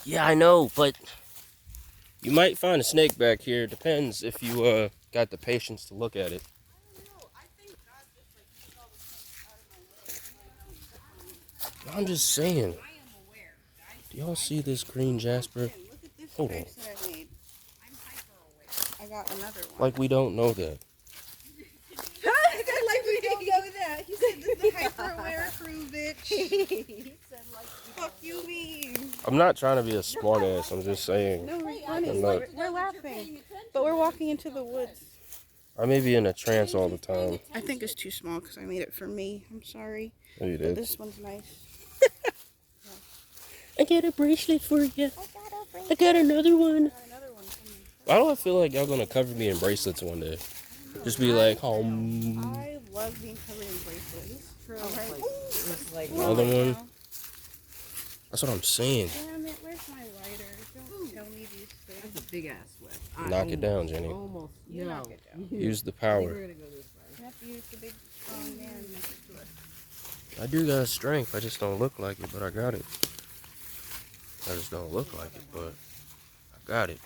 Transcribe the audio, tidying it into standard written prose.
Yeah, I know, but you might find a snake back here. Depends if you got the patience to look at it. I'm just saying. Do y'all see this green jasper? Hold on. I got another one. Like we don't know that. Like we don't know that. He said this is the hyper-aware crew, bitch. He said like fuck you mean. I'm not trying to be a smart ass. I'm just saying. No, we're funny. We're laughing. But we're walking into the woods. I may be in a trance all the time. I think it's too small because I made it for me. I'm sorry. Oh, you But did. this one's nice. I got a bracelet for you. I got another one. Why do I feel like y'all gonna cover me in bracelets one day? Just be like, I love being covered in bracelets. Another one. That's what I'm saying. Damn it, where's my lighter? Don't tell me these things. That's a big ass whip. Knock it down, Jenny. Almost. You No. knock it down. Use the We're power. gonna go this way. You have to use the big strong man and make it to us. I do got strength. I just don't look like it, but I got it. I just don't look like it, but I got it.